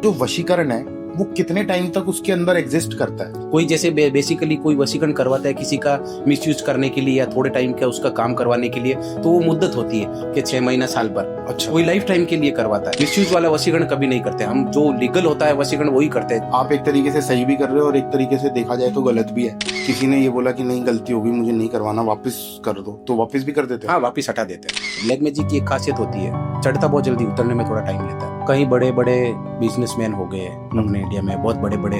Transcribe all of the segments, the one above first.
जो वशीकरण है वो कितने टाइम तक उसके अंदर एग्जिस्ट करता है? कोई जैसे बेसिकली कोई वशीकरण करवाता है किसी का मिसयूज करने के लिए या थोड़े टाइम का उसका काम करवाने के लिए, तो वो मुद्दत होती है कि 6 महीना साल भर। अच्छा, कोई लाइफ टाइम के लिए करवाता है। मिसयूज वाला वशीकरण कभी नहीं करते हम, जो लीगल होता है वशीकरण वही करते हैं। आप एक तरीके से सही भी कर रहे हो और एक तरीके से देखा जाए तो गलत भी है। किसी ने ये बोला कि नहीं गलती होगी, मुझे नहीं करवाना, वापस कर दो, तो वापस भी कर देते हैं। हाँ, वापस हटा देते हैं। ब्लैक मैजिक की एक खासियत होती है, चढ़ता बहुत जल्दी, उतरने में थोड़ा टाइम लेता है। कई बड़े बड़े बिजनेसमैन हो गए अपने इंडिया में, बहुत बड़े बड़े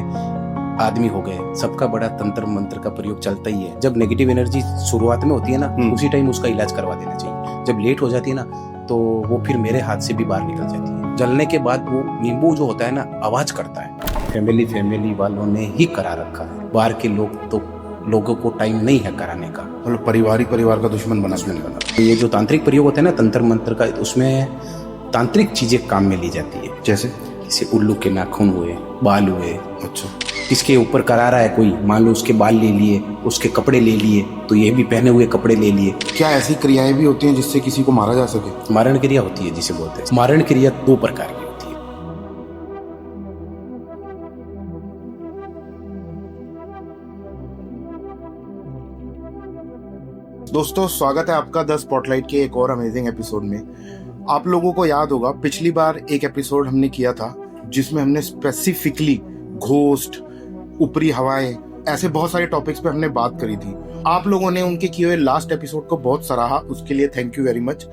आदमी हो गए, सबका बड़ा तंत्र मंत्र का प्रयोग चलता ही है। जब नेगेटिव एनर्जी शुरुआत में होती है ना, उसी टाइम उसका इलाज करवा देना चाहिए। जब लेट हो जाती है ना, तो वो फिर मेरे हाथ से भी बाहर निकल जाती है। जलने के बाद वो नींबू जो होता है ना, आवाज करता है। फैमिली वालों ने ही करा रखा है, बाहर के लोगों को टाइम नहीं है कराने का। मतलब परिवार का दुश्मन बना। ये जो तांत्रिक प्रयोग होते हैं ना, तंत्र मंत्र का, उसमें तांत्रिक चीजें काम में ली जाती है। जैसे उल्लू के नाखून हुए, बाल हुए। अच्छा, किसके ऊपर करा रहा है कोई, मान लो उसके बाल ले लिए, उसके कपड़े ले लिए, तो ये भी पहने हुए कपड़े ले लिए। क्या ऐसी क्रियाएं भी होती हैं जिससे किसी को मारा जा सके? मारण क्रिया होती है जिसे बोलते हैं। मारण क्रिया 2 प्रकार की होती है। दोस्तों, स्वागत है आपका द स्पॉटलाइट के एक और अमेजिंग एपिसोड में। आप लोगों को याद होगा पिछली बार एक एपिसोड हमने किया था जिसमें हमने स्पेसिफिकली घोस्ट, ऊपरी हवाएं, ऐसे बहुत सारे टॉपिक्स पे हमने बात करी थी। आप लोगों ने उनके किए हुए लास्ट एपिसोड को बहुत सराहा, उसके लिए थैंक यू वेरी मच।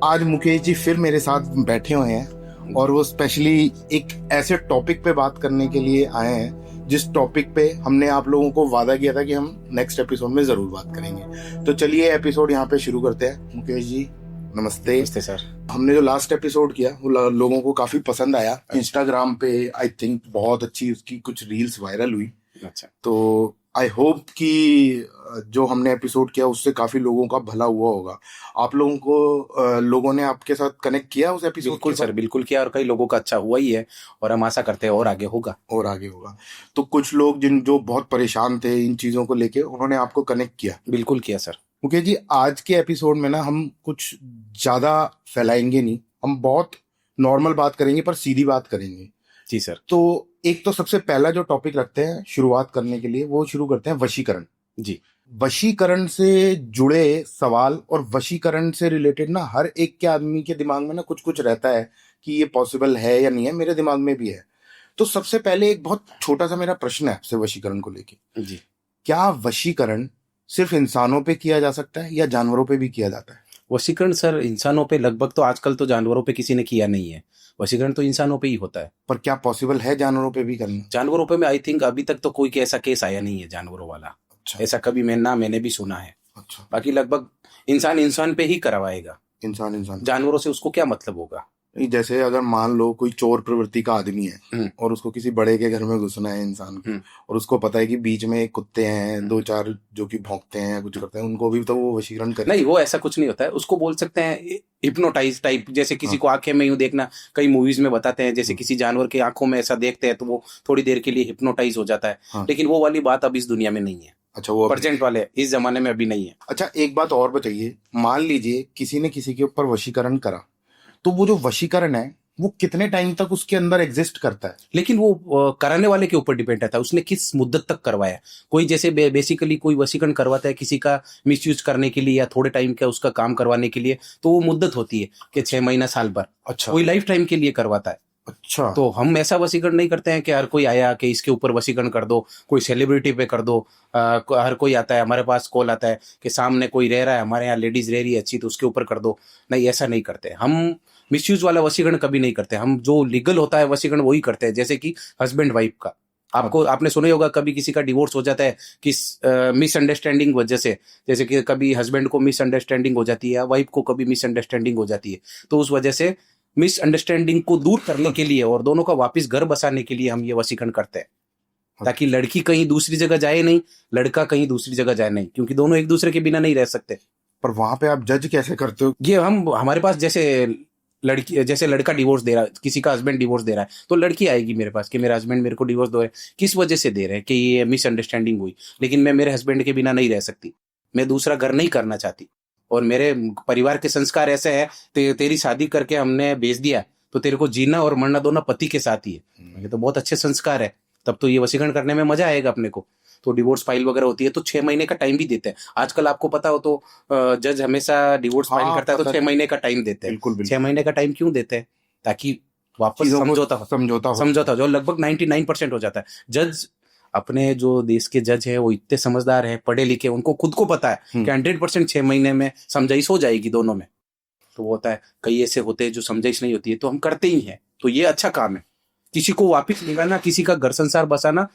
आज मुकेश जी फिर मेरे साथ बैठे हुए हैं और वो स्पेशली एक ऐसे टॉपिक पे बात करने के लिए आए हैं जिस टॉपिक पे हमने आप लोगों को वादा किया था कि हम नेक्स्ट एपिसोड में जरूर बात करेंगे। तो चलिए एपिसोड यहाँ पे शुरू करते हैं। मुकेश जी नमस्ते। नमस्ते सर। हमने जो लास्ट एपिसोड किया वो लोगों को काफी पसंद आया। इंस्टाग्राम पे आई थिंक बहुत अच्छी उसकी कुछ रील्स वायरल हुई। अच्छा, तो आई होप कि जो हमने एपिसोड किया उससे काफी लोगों का भला हुआ होगा। आप लोगों को लोगों ने आपके साथ कनेक्ट किया उस एपिसोड? बिल्कुल सर, बिल्कुल किया, और कई लोगों का अच्छा हुआ ही है, और हम आशा करते हैं और आगे होगा। तो कुछ लोग जो बहुत परेशान थे इन चीजों को लेके, उन्होंने आपको कनेक्ट किया? बिल्कुल किया सर। ओके जी, आज के एपिसोड में ना हम कुछ ज्यादा फैलाएंगे नहीं, हम बहुत नॉर्मल बात करेंगे पर सीधी बात करेंगे। जी सर। तो एक तो सबसे पहला जो टॉपिक रखते हैं शुरुआत करने के लिए, वो शुरू करते हैं वशीकरण। जी, वशीकरण से जुड़े सवाल और वशीकरण से रिलेटेड ना हर एक के आदमी के दिमाग में ना कुछ कुछ रहता है कि ये पॉसिबल है या नहीं है। मेरे दिमाग में भी है। तो सबसे पहले एक बहुत छोटा सा मेरा प्रश्न है आपसे वशीकरण को लेके। जी, क्या वशीकरण सिर्फ इंसानों पे किया जा सकता है या जानवरों पे भी किया जाता है? वशीकरण सर इंसानों पे लगभग, तो आजकल तो जानवरों पे किसी ने किया नहीं है। वशीकरण तो इंसानों पे ही होता है। पर क्या पॉसिबल है जानवरों पे भी करना? जानवरों पे में आई थिंक अभी तक तो कोई ऐसा केस आया नहीं है जानवरों वाला। अच्छा, ऐसा कभी मैंने भी सुना है। अच्छा, बाकी लगभग इंसान पे ही करवाएगा। इंसान जानवरों से उसको क्या मतलब होगा? जैसे अगर मान लो कोई चोर प्रवृत्ति का आदमी है और उसको किसी बड़े के घर में घुसना है इंसान को, और उसको पता है कि बीच में कुत्ते हैं 2-4 जो कि भौंकते हैं, कुछ करते हैं, उनको भी तो वो वशीकरण करे? नहीं, वो ऐसा कुछ नहीं होता है। उसको बोल सकते हैं हिप्नोटाइज टाइप। जैसे किसी को आंखें में यूं देखना, कई मूवीज में बताते हैं, जैसे किसी जानवर के आंखों में ऐसा देखते हैं तो वो थोड़ी देर के लिए हिप्नोटाइज हो जाता है। लेकिन वो वाली बात अब इस दुनिया में नहीं है। अच्छा, वो प्रेजेंट वाले इस जमाने में अभी नहीं है। अच्छा, एक बात और बताइए, मान लीजिए किसी ने किसी के ऊपर वशीकरण करा, तो वो जो वशीकरण है वो कितने टाइम तक उसके अंदर एग्जिस्ट करता है? लेकिन वो कराने वाले के ऊपर डिपेंड रहता है, उसने किस मुद्दत तक करवाया। कोई जैसे बेसिकली कोई वशीकरण करवाता है किसी का मिसयूज करने के लिए या थोड़े टाइम का उसका काम करवाने के लिए, तो वो मुद्दत होती है कि 6 महीना साल भर। अच्छा, कोई लाइफ टाइम के लिए करवाता है। अच्छा, तो हम ऐसा वशीकरण नहीं करते हैं कि हर कोई आया कि इसके ऊपर वशीकरण कर दो, कोई सेलिब्रिटी पे कर दो। हर कोई आता है, हमारे पास कॉल आता है कि सामने कोई रह रहा है, हमारे यहाँ लेडीज रह रही है अच्छी, तो उसके ऊपर कर दो। नहीं, ऐसा नहीं करते हम। मिसयूज वाला वशीकरण कभी नहीं करते हम। जो लीगल होता है वशीकरण वही करते हैं। जैसे कि हस्बैंड वाइफ का, आपने सुना ही होगा, कभी किसी का डिवोर्स हो जाता है किस मिसअंडरस्टैंडिंग वजह से। जैसे कि कभी हस्बैंड को मिसअंडरस्टैंडिंग हो जाती है, वाइफ को कभी मिसअंडरस्टैंडिंग हो जाती है, तो उस वजह से मिसअंडरस्टैंडिंग को दूर करने के लिए और दोनों का वापस घर बसाने के लिए हम ये वशीकरण करते हैं, ताकि लड़की कहीं दूसरी जगह जाए नहीं, लड़का कहीं दूसरी जगह जाए नहीं, क्योंकि दोनों एक दूसरे के बिना नहीं रह सकते। पर वहां पे आप जज कैसे करते हो? ये हमारे पास जैसे लड़का डिवोर्स दे रहा है, किसी का हस्बैंड डिवोर्स दे रहा है, तो लड़की आएगी मेरे पास कि मेरा हस्बैंड मेरे को डिवोर्स दे रहे हैं, किस वजह से दे रहे हैं, कि ये मिसअंडरस्टैंडिंग हुई, लेकिन मैं मेरे हस्बैंड के बिना नहीं रह सकती, मैं दूसरा घर नहीं करना चाहती, और मेरे परिवार के संस्कार ऐसे है, तेरी शादी करके हमने भेज दिया तो तेरे को जीना और मरना दोनों पति के साथ ही है। ये तो बहुत अच्छे संस्कार है, तब तो ये वशीकरण करने में मजा आएगा अपने को। तो डिवोर्स फाइल वगैरह होती है तो 6 महीने का टाइम भी देते हैं। आजकल आपको पता हो तो जज हमेशा डिवोर्स फाइल करता है तो 6 महीने का टाइम देते हैं। बिल्कुल 6 महीने का टाइम क्यों देते हैं? ताकि वापस समझौता जो लगभग 99% हो जाता है। जज अपने जो देश के जज है वो इतने समझदार है, पढ़े लिखे, उनको खुद को पता है कि 100% 6 महीने में समझाइश हो जाएगी दोनों में। तो वो होता है, कई ऐसे होते हैं जो समझाइश नहीं होती है तो हम करते ही हैं। तो ये अच्छा काम है, किसी को वापिस निकालना, किसी का घर संसार बसाना,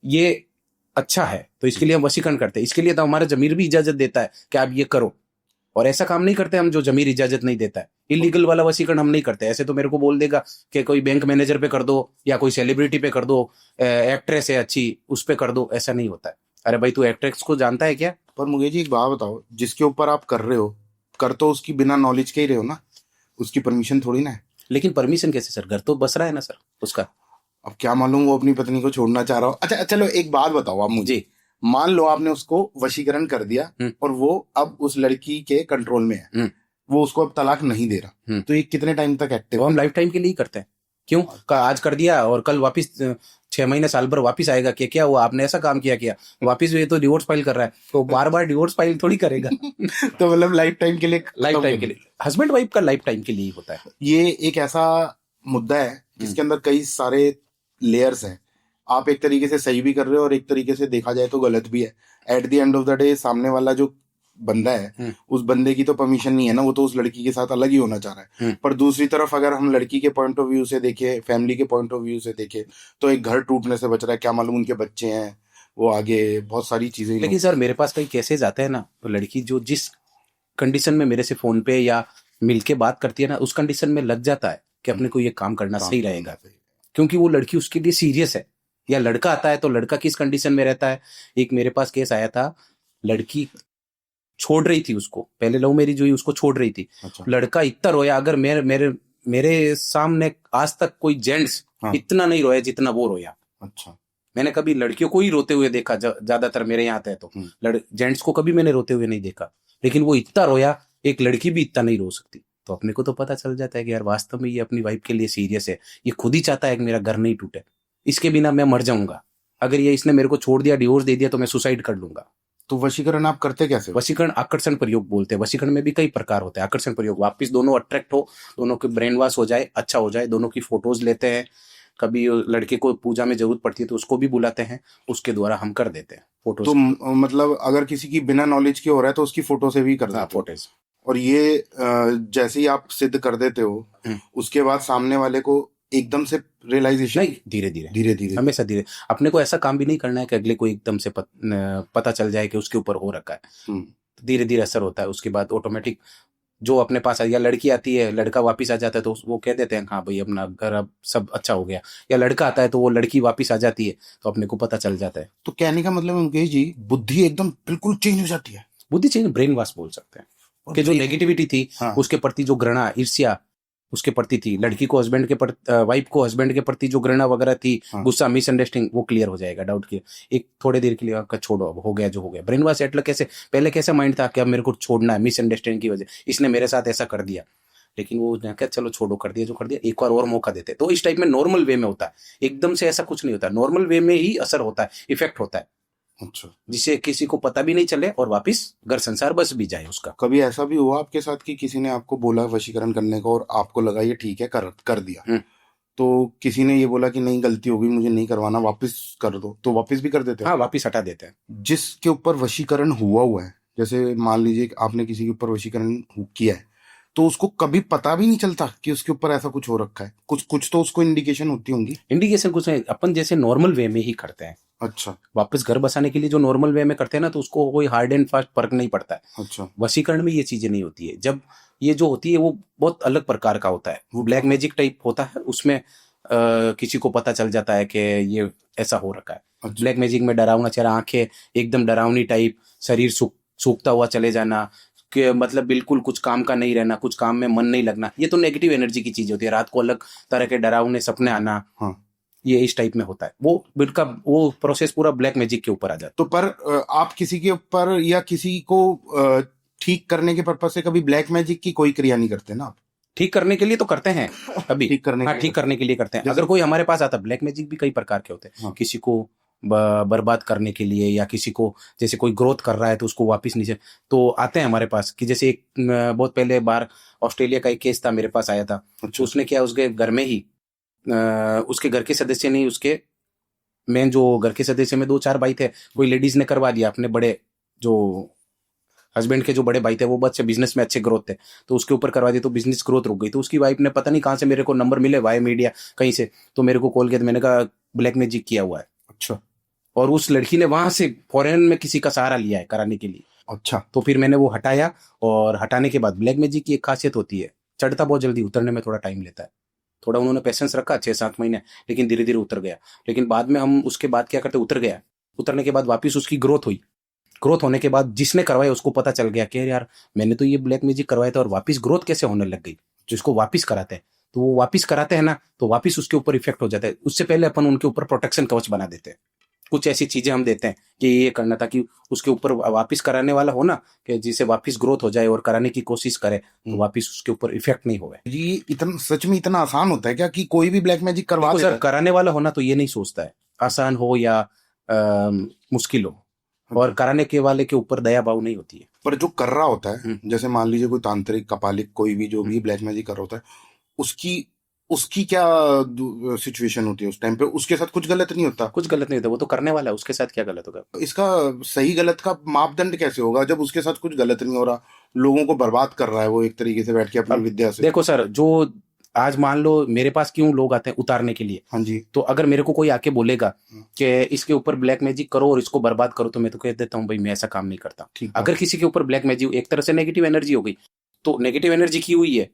ये अच्छा है। तो इसके लिए हम वशीकरण करते हैं। इसके लिए तो हमारा जमीर भी इजाजत देता है कि आप ये करो, और ऐसा काम नहीं करते हम जो जमीर इजाजत नहीं देता है। इलीगल वाला वशीकरण हम नहीं करते। ऐसे तो मेरे को बोल देगा कि कोई बैंक मैनेजर पे कर दो या कोई सेलिब्रिटी पे कर दो, एक्ट्रेस है अच्छी उस पे कर दो, ऐसा नहीं होता है। अरे भाई तू एक्ट्रेस को जानता है क्या? पर मुझे जी एक बात बताओ, जिसके ऊपर आप कर रहे हो, कर तो उसकी बिना नॉलेज के ही रहे हो ना, उसकी परमिशन थोड़ी ना है। लेकिन परमिशन कैसे सर? घर तो बस रहा है ना सर उसका। अब क्या मालूम वो अपनी पत्नी को छोड़ना चाह रहा हो। अच्छा चलो एक बात बताओ आप मुझे, मान लो आपने उसको वशीकरण कर दिया और वो अब उस लड़की के कंट्रोल में है, वो उसको अब तलाक नहीं दे रहा, तो ये कितने टाइम तक एक्टिव? वो हम लाइफ टाइम के लिए करते हैं। क्यों? आज कर दिया और कल वापिस 6 महीने साल भर वापिस आएगा कि क्या हुआ, आपने ऐसा काम किया वापिस ये तो डिवोर्स फाइल कर रहा है, तो बार बार डिवोर्स फाइल थोड़ी करेगा। तो मतलब लाइफ टाइम के लिए हस्बैंड वाइफ का लाइफ टाइम के लिए होता है। ये एक ऐसा मुद्दा है जिसके अंदर कई सारे लेयर्स हैं। आप एक तरीके से सही भी कर रहे हो और एक तरीके से देखा जाए तो गलत भी है। At the end of the day सामने वाला जो बंदा है, उस बंदे की तो परमिशन नहीं है ना, वो तो उस लड़की के साथ अलग ही होना चाह रहा है। पर दूसरी तरफ अगर हम लड़की के पॉइंट ऑफ व्यू से देखें, फैमिली के पॉइंट ऑफ व्यू से देखें, तो एक घर टूटने से बच रहा है। क्या मालूम उनके बच्चे हैं, वो आगे बहुत सारी चीजें। लेकिन सर मेरे पास कई केसेस आते हैं ना, तो लड़की जो जिस कंडीशन में मेरे से फोन पे या मिलके बात करती है ना, उस कंडीशन में लग जाता है कि अपने को ये काम करना सही रहेगा, क्योंकि वो लड़की उसके लिए सीरियस है। या लड़का आता है तो लड़का किस कंडीशन में रहता है। एक मेरे पास केस आया था, लड़की छोड़ रही थी उसको, पहले लव मैरिज हुई, उसको छोड़ रही थी। अच्छा। लड़का इतना रोया, अगर मेरे सामने आज तक कोई जेंट्स इतना नहीं रोया जितना वो रोया। अच्छा। मैंने कभी लड़कियों को ही रोते हुए देखा, ज्यादातर मेरे यहाँ आते हैं तो जेंट्स को कभी मैंने रोते हुए नहीं देखा, लेकिन वो इतना रोया, एक लड़की भी इतना नहीं रो सकती। तो अपने को तो पता चल जाता है कि यार वास्तव में ये अपनी वाइफ के लिए सीरियस है, ये खुद ही चाहता है कि मेरा घर नहीं टूटे, इसके बिना मैं मर जाऊंगा। अगर ये इसने मेरे को छोड़ दिया, डिवोर्स दे दिया, तो मैं सुसाइड कर लूंगा। तो वशीकरण आप करते कैसे? वशीकरण आकर्षण प्रयोग बोलते हैं। वशीकरण में भी कई प्रकार होते हैं। आकर्षण प्रयोग, वापिस दोनों अट्रैक्ट हो, दोनों के ब्रेन वॉश हो जाए, अच्छा हो जाए, दोनों की फोटोज लेते हैं। कभी लड़के को पूजा में जरूरत पड़ती है तो उसको भी बुलाते हैं, उसके द्वारा हम कर देते हैं फोटोज। तो मतलब अगर किसी की बिना नॉलेज के हो रहा है तो उसकी फोटो से भी कर देते हैं फोटोज। और ये जैसे ही आप सिद्ध कर देते हो, उसके बाद सामने वाले को एकदम से रियलाइजेशन नहीं, धीरे धीरे हमेशा धीरे। अपने को ऐसा काम भी नहीं करना है कि अगले को एकदम से पता चल जाए कि उसके ऊपर हो रखा है। धीरे धीरे असर होता है, उसके बाद ऑटोमेटिक जो अपने पास या लड़की आती है, लड़का वापिस आ जाता है तो वो कह देते हैं हाँ भाई अपना घर अब सब अच्छा हो गया, या लड़का आता है तो वो लड़की वापिस आ जाती है तो अपने को पता चल जाता है। तो कहने का मतलब मुकेश जी, बुद्धि एकदम बिल्कुल चेंज हो जाती है। बुद्धि चेंज, ब्रेन वॉश बोल सकते हैं कि जो नेगेटिविटी थी, उसके प्रति जो घृणा, ईर्ष्या उसके प्रति थी, लड़की को हस्बैंड के प्रति, वाइफ को हस्बैंड के प्रति जो घृणा वगैरह थी, गुस्सा, मिसअंडरस्टैंडिंग, वो क्लियर हो जाएगा। डाउट क्लियर, एक थोड़े देर के लिए आपका छोड़ो, अब हो गया जो हो गया। ब्रेन वॉश एटल कैसे, पहले कैसे माइंड था कि अब मेरे को छोड़ना है मिसअंडरस्टैंडिंग की वजह, इसने मेरे साथ ऐसा कर दिया, लेकिन वो क्या चलो छोड़ो, कर दिया जो कर दिया, एक बार और मौका देते। तो इस टाइप में नॉर्मल वे में होता है, एकदम से ऐसा कुछ नहीं होता, नॉर्मल वे में ही असर होता है, इफेक्ट होता है। अच्छा। जिससे किसी को पता भी नहीं चले और वापिस घर संसार बस भी जाए उसका। कभी ऐसा भी हुआ आपके साथ कि किसी ने आपको बोला वशीकरण करने को और आपको लगा ये ठीक है, कर दिया, तो किसी ने ये बोला कि नहीं गलती हो गई, मुझे नहीं करवाना, वापस कर दो, तो वापस भी कर देते हैं? हाँ, वापस हटा देते हैं। जिसके ऊपर वशीकरण हुआ है, जैसे मान लीजिए आपने किसी के ऊपर वशीकरण किया है, तो उसको कभी पता भी नहीं चलता कि उसके ऊपर ऐसा कुछ हो रखा है? कुछ तो उसको इंडिकेशन होती होंगी। इंडिकेशन कुछ नहीं, अपन जैसे नॉर्मल वे में ही करते हैं। अच्छा। वापस घर बसाने के लिए जो नॉर्मल वे में करते हैं ना, तो उसको कोई हार्ड एंड फास्ट फर्क नहीं पड़ता है। अच्छा। वशीकरण में ये चीजें नहीं होती है। जब ये जो होती है वो बहुत अलग प्रकार का होता है, वो ब्लैक मैजिक टाइप होता है। उसमें किसी को पता चल जाता है कि ये ऐसा हो रखा है। अच्छा। ब्लैक मैजिक में डरावना चेहरा, आंखें एकदम डरावनी टाइप, शरीर सूखता हुआ चले जाना, कि मतलब बिल्कुल कुछ काम का नहीं रहना, कुछ काम में मन नहीं लगना, ये तो नेगेटिव एनर्जी की चीज होती है। रात को अलग तरह के डरावने सपने आना, हाँ, ये इस टाइप में होता है। वो प्रोसेस पूरा ब्लैक मैजिक के ऊपर आ जाता है। तो पर आप किसी के ऊपर या किसी को ठीक करने के पर्पज से कभी ब्लैक मैजिक की कोई क्रिया नहीं करते ना आप? ठीक करने के लिए तो करते हैं अभी। ठीक करने हाँ, के ठीक करने के लिए करते हैं। जैसे- अगर कोई हमारे पास आता, ब्लैक मैजिक भी कई प्रकार के होते हैं। हाँ। किसी को बर्बाद करने के लिए, या किसी को जैसे कोई ग्रोथ कर रहा है तो उसको वापस नीचे, तो आते हैं हमारे पास। कि जैसे एक बहुत पहले बार ऑस्ट्रेलिया का एक केस था, मेरे पास आया था। तो उसने क्या, उसके घर में ही उसके घर के सदस्य ने, उसके मेन जो घर के सदस्य में 2-4 भाई थे, कोई लेडीज ने करवा दिया अपने बड़े, जो हस्बैंड के जो बड़े भाई थे वो बहुत से बिजनेस में अच्छे ग्रोथ थे, तो उसके ऊपर करवा दिया, तो बिजनेस ग्रोथ रुक गई। तो उसकी वाइफ ने पता नहीं कहाँ से मेरे को नंबर मिले, वाई मीडिया कहीं से, तो मेरे को कॉल किया। तो मैंने कहा ब्लैक मैजिक किया हुआ है। अच्छा। और उस लड़की ने वहां से फॉरेन में किसी का सहारा लिया है कराने के लिए। अच्छा। तो फिर मैंने वो हटाया, और हटाने के बाद ब्लैक मैजिक की एक खासियत होती है, चढ़ता बहुत जल्दी, उतरने में थोड़ा टाइम लेता है। थोड़ा उन्होंने पेशेंस रखा 6-7 महीने, लेकिन धीरे धीरे उतर गया। लेकिन बाद में हम उसके बाद क्या करते, उतर गया, उतरने के बाद वापिस उसकी ग्रोथ हुई। ग्रोथ होने के बाद जिसने करवाया उसको पता चल गया कि यार मैंने तो ये ब्लैक मैजिक करवाया था, और वापिस ग्रोथ कैसे होने लग गई। जिसको वापिस कराते हैं, तो वो वापिस कराते हैं ना, तो वापिस उसके ऊपर इफेक्ट हो जाता है। उससे पहले अपन उनके ऊपर प्रोटेक्शन कवच बना देते हैं। कुछ ऐसी चीजें हम देते हैं कि ये करना, ताकि उसके ऊपर वापिस कराने वाला हो ना, कि जिसे वापिस ग्रोथ हो जाए और कराने की कोशिश करे, तो वापिस उसके ऊपर इफेक्ट नहीं होवे। ये इतना सच में इतना आसान होता है क्या कि कोई भी ब्लैक मैजिक करवा देखो देता सर, है? कराने वाला होना तो ये नहीं सोचता है आसान हो या मुश्किल हो, और कराने के वाले के ऊपर दया भाव नहीं होती है। पर जो कर रहा होता है, जैसे मान लीजिए कोई तांत्रिक, कपालिक, कोई भी जो भी ब्लैक मैजिक कर रहा होता है, उसकी क्या सिचुएशन होती है उस टाइम पे? उसके साथ कुछ गलत नहीं होता? कुछ गलत नहीं होता, वो तो करने वाला है, उसके साथ क्या गलत होगा। इसका सही गलत का मापदंड कैसे होगा जब उसके साथ कुछ गलत नहीं हो रहा, लोगों को बर्बाद कर रहा है वो एक तरीके से बैठ के अपनी विद्या से? देखो सर, जो आज मान लो मेरे पास क्यों लोग आते हैं उतारने के लिए, हाँ जी। तो अगर मेरे को कोई आके बोलेगा कि इसके ऊपर ब्लैक मैजिक करो और इसको बर्बाद करो, तो मैं तो कह देता हूँ भाई मैं ऐसा काम नहीं करता। अगर किसी के ऊपर ब्लैक मैजिक, एक तरह से नेगेटिव एनर्जी हो गई, तो नेगेटिव एनर्जी की हुई है,